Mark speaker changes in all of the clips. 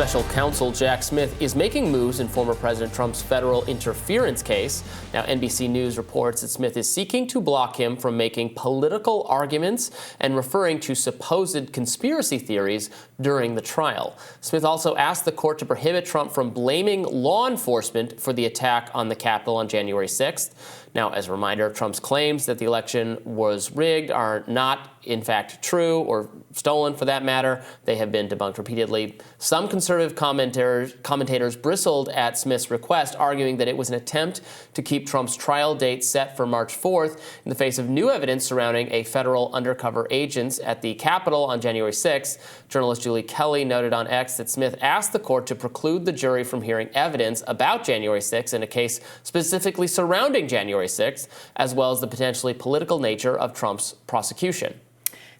Speaker 1: Special counsel Jack Smith is making moves in former President Trump's federal interference case. Now, NBC News reports that Smith is seeking to block him from making political arguments and referring to supposed conspiracy theories during the trial. Smith also asked the court to prohibit Trump from blaming law enforcement for the attack on the Capitol on January 6th. Now, as a reminder, Trump's claims that the election was rigged are not, in fact, true or stolen for that matter. They have been debunked repeatedly. Some conservative commentators bristled at Smith's request, arguing that it was an attempt to keep Trump's trial date set for March 4th in the face of new evidence surrounding a federal undercover agents at the Capitol on January 6th. Journalist Julie Kelly noted on X that Smith asked the court to preclude the jury from hearing evidence about January 6th in a case specifically surrounding January 6th, as well as the potentially political nature of Trump's prosecution.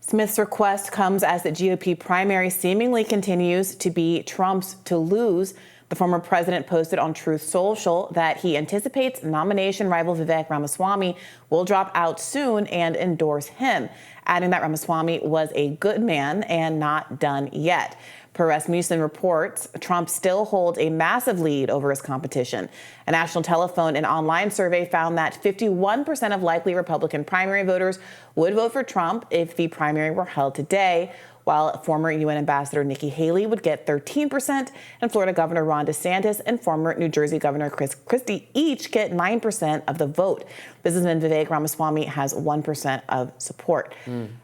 Speaker 2: Smith's request comes as the GOP primary seemingly continues to be Trump's to lose. The former president posted on Truth Social that he anticipates nomination rival Vivek Ramaswamy will drop out soon and endorse him, adding that Ramaswamy was a good man and not done yet. Per Rasmussen reports, Trump still holds a massive lead over his competition. A national telephone and online survey found that 51% of likely Republican primary voters would vote for Trump if the primary were held today, while former UN Ambassador Nikki Haley would get 13%, and Florida Governor Ron DeSantis and former New Jersey Governor Chris Christie each get 9% of the vote. Businessman Vivek Ramaswamy has 1% of support.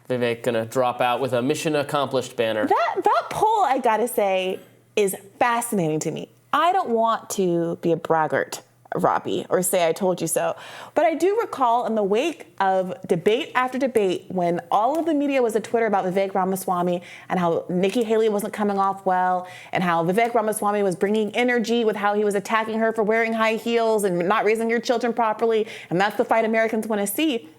Speaker 1: Vivek gonna drop out with a mission accomplished banner.
Speaker 2: That poll, I gotta say, is fascinating to me. I don't want to be a braggart, Robby, or say I told you so. But I do recall in the wake of debate after debate when all of the media was at Twitter about Vivek Ramaswamy and how Nikki Haley wasn't coming off well and how Vivek Ramaswamy was bringing energy with how he was attacking her for wearing high heels and not raising your children properly. And that's the fight Americans want to see.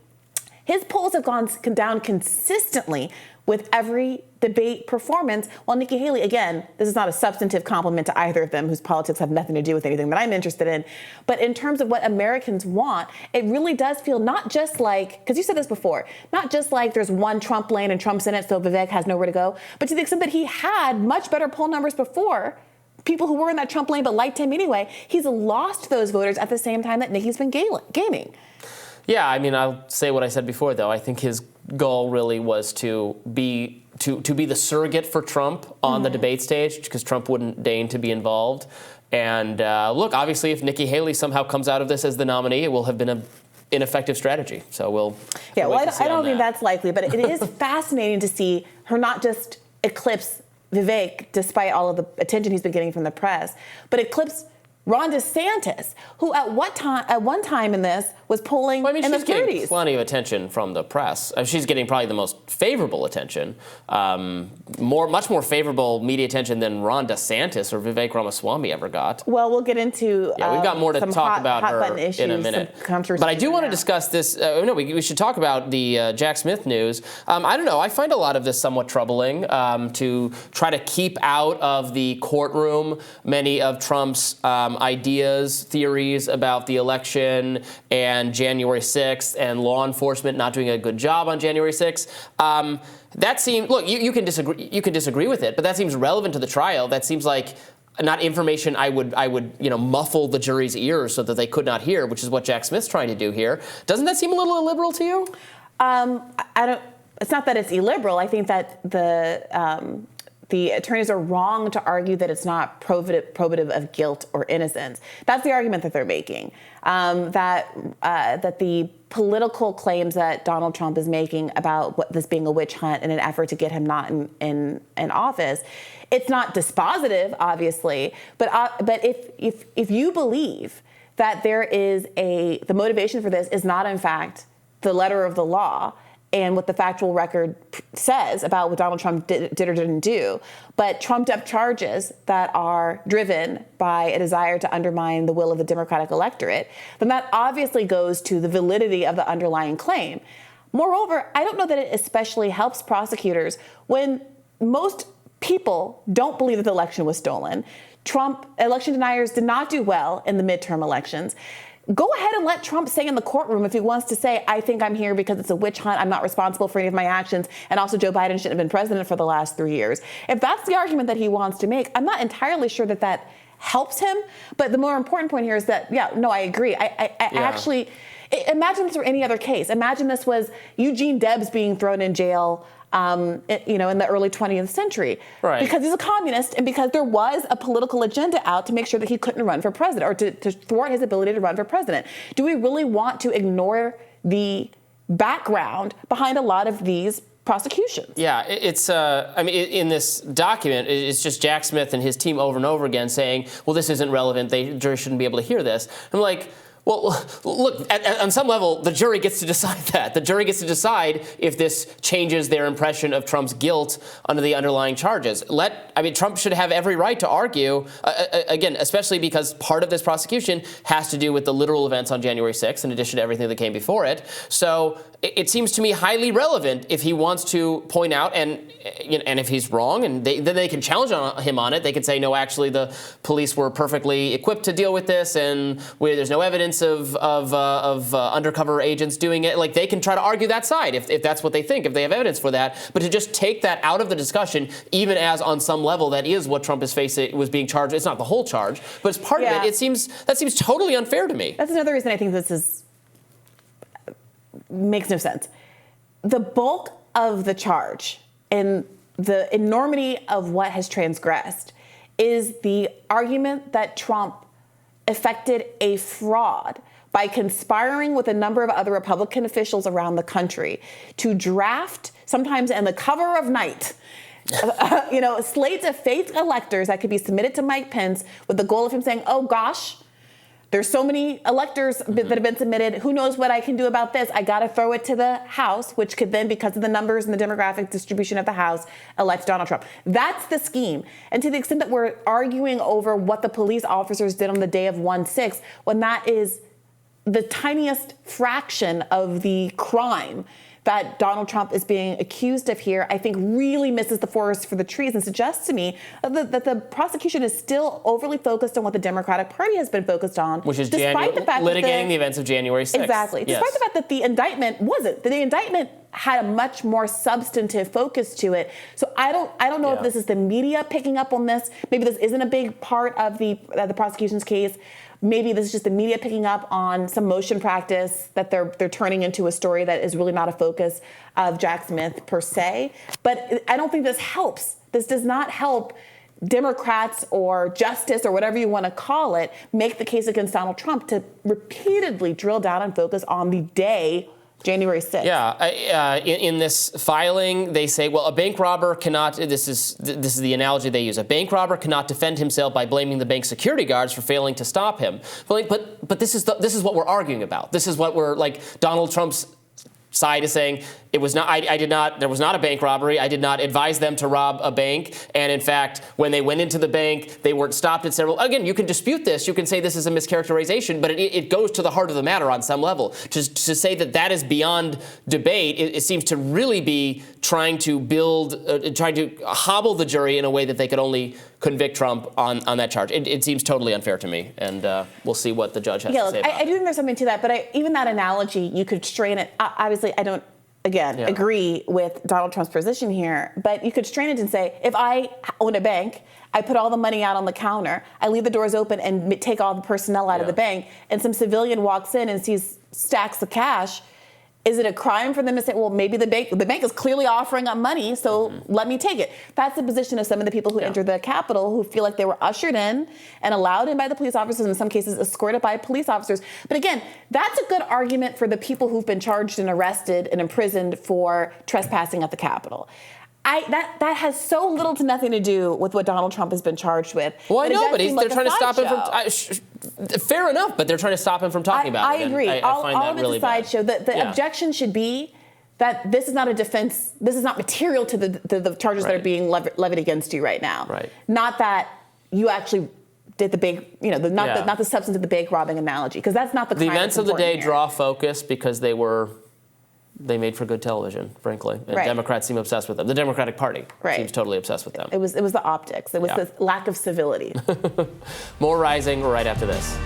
Speaker 2: His polls have gone down consistently with every debate performance, while Nikki Haley, again, this is not a substantive compliment to either of them, whose politics have nothing to do with anything that I'm interested in, but in terms of what Americans want, it really does feel not just like, because you said this before, not just like there's one Trump lane and Trump's in it, so Vivek has nowhere to go, but to the extent that he had much better poll numbers before, people who were in that Trump lane but liked him anyway, he's lost those voters at the same time that Nikki's been gaining.
Speaker 1: Yeah, I mean, I'll say what I said before, though. I think his goal really was to be the surrogate for Trump on the debate stage, because Trump wouldn't deign to be involved. And look, obviously, if Nikki Haley somehow comes out of this as the nominee, it will have been an ineffective strategy. So we'll
Speaker 2: I don't think that's likely, but it is fascinating to see her not just eclipse Vivek, despite all of the attention he's been getting from the press, but eclipse Ron DeSantis, who at one time in this was polling in the 30s. She's
Speaker 1: getting plenty of attention from the press. She's getting probably the most favorable attention, much more favorable media attention than Ron DeSantis or Vivek Ramaswamy ever got.
Speaker 2: Well, we'll get into
Speaker 1: we've got more to talk about her in a minute. But I do want to discuss this. We should talk about the Jack Smith news. I don't know. I find a lot of this somewhat troubling. To try to keep out of the courtroom many of Trump's ideas, theories about the election and January 6th and law enforcement not doing a good job on January 6th. That seems, look, you can disagree with it, but that seems relevant to the trial. That seems like not information I would muffle the jury's ears so that they could not hear, which is what Jack Smith's trying to do here. Doesn't that seem a little illiberal to you?
Speaker 2: It's not that it's illiberal. I think that the attorneys are wrong to argue that it's not probative of guilt or innocence. That's the argument that they're making. That the political claims that Donald Trump is making about this being a witch hunt in an effort to get him not in office, it's not dispositive, obviously. But if you believe that there is the motivation for this is not in fact the letter of the law and what the factual record says about what Donald Trump did or didn't do, but trumped-up charges that are driven by a desire to undermine the will of the Democratic electorate, then that obviously goes to the validity of the underlying claim. Moreover, I don't know that it especially helps prosecutors when most people don't believe that the election was stolen. Election deniers did not do well in the midterm elections. go ahead and let Trump say in the courtroom if he wants to say, I think I'm here because it's a witch hunt, I'm not responsible for any of my actions, and also Joe Biden shouldn't have been president for the last 3 years. If that's the argument that he wants to make, I'm not entirely sure that that helps him. But the more important point here is that, I agree. I actually, imagine this were any other case. Imagine this was Eugene Debs being thrown in jail in the early 20th century,
Speaker 1: right,
Speaker 2: because he's a communist and because there was a political agenda out to make sure that he couldn't run for president or to thwart his ability to run for president. Do we really want to ignore the background behind a lot of these prosecutions?
Speaker 1: Yeah, it's, in this document, it's just Jack Smith and his team over and over again saying, well, this isn't relevant, the jury shouldn't be able to hear this. I'm like, well, look, on some level, the jury gets to decide that. The jury gets to decide if this changes their impression of Trump's guilt under the underlying charges. Trump should have every right to argue, again, especially because part of this prosecution has to do with the literal events on January 6th, in addition to everything that came before it. So it seems to me highly relevant if he wants to point out, and if he's wrong, and then they can challenge him on it. They can say, no, actually, the police were perfectly equipped to deal with this, and there's no evidence of undercover agents doing it. Like, they can try to argue that side if that's what they think, if they have evidence for that. But to just take that out of the discussion, even as on some level that is what Trump is facing, was being charged. It's not the whole charge, but it's part of it. That seems totally unfair to me.
Speaker 2: That's another reason I think this makes no sense. The bulk of the charge and the enormity of what has transgressed is the argument that Trump effected a fraud by conspiring with a number of other Republican officials around the country to draft, sometimes in the cover of night, slates of fake electors that could be submitted to Mike Pence with the goal of him saying, oh gosh, there's so many electors that have been submitted. Who knows what I can do about this? I got to throw it to the House, which could then, because of the numbers and the demographic distribution of the House, elect Donald Trump. That's the scheme. And to the extent that we're arguing over what the police officers did on the day of 1/6, when that is the tiniest fraction of the crime that Donald Trump is being accused of here, I think really misses the forest for the trees and suggests to me that the prosecution is still overly focused on what the Democratic Party has been focused on.
Speaker 1: Which is litigating the events of January 6th.
Speaker 2: Exactly.
Speaker 1: Yes.
Speaker 2: Despite the fact that the indictment wasn't. The indictment had a much more substantive focus to it. So I don't know if this is the media picking up on this. Maybe this isn't a big part of the prosecution's case. Maybe this is just the media picking up on some motion practice that they're turning into a story that is really not a focus of Jack Smith per se. But I don't think this helps. This does not help Democrats or justice or whatever you want to call it make the case against Donald Trump to repeatedly drill down and focus on the day January 6th.
Speaker 1: Yeah, in this filing, they say, well, a bank robber cannot, this is the analogy they use, a bank robber cannot defend himself by blaming the bank security guards for failing to stop him. But this is what we're arguing about. This is what we're, like, Donald Trump's side is saying, there was not a bank robbery. I did not advise them to rob a bank. And in fact, when they went into the bank, they weren't stopped at several. Again, you can dispute this. You can say this is a mischaracterization, but it goes to the heart of the matter on some level. To say that is beyond debate, it seems to really be trying to hobble the jury in a way that they could only convict Trump on that charge. It seems totally unfair to me, and we'll see what the judge has to say about it.
Speaker 2: I do think there's something to that, but even that analogy, you could strain it. Obviously, I don't, agree with Donald Trump's position here, but you could strain it and say, if I own a bank, I put all the money out on the counter, I leave the doors open and take all the personnel out of the bank, and some civilian walks in and sees stacks of cash, is it a crime for them to say, well, maybe the bank is clearly offering up money, so let me take it? That's the position of some of the people who entered the Capitol who feel like they were ushered in and allowed in by the police officers, in some cases escorted by police officers. But again, that's a good argument for the people who've been charged and arrested and imprisoned for trespassing at the Capitol. That has so little to nothing to do with what Donald Trump has been charged with.
Speaker 1: Well, I know, but they're trying to stop him from. Fair enough, but they're trying to stop him from talking about it.
Speaker 2: I agree.
Speaker 1: I find
Speaker 2: all
Speaker 1: that
Speaker 2: of it's
Speaker 1: really
Speaker 2: a sideshow. The objection should be that this is not a defense. This is not material to the charges that are being levied against you right now. Right. Not that you actually did the big, not the substance of the bank robbing analogy, because that's not the crime.
Speaker 1: The events of the day draw focus because they made for good television, frankly. And Democrats seem obsessed with them. The Democratic Party seems totally obsessed with them.
Speaker 2: It was the optics. It was the lack of civility.
Speaker 1: More Rising right after this.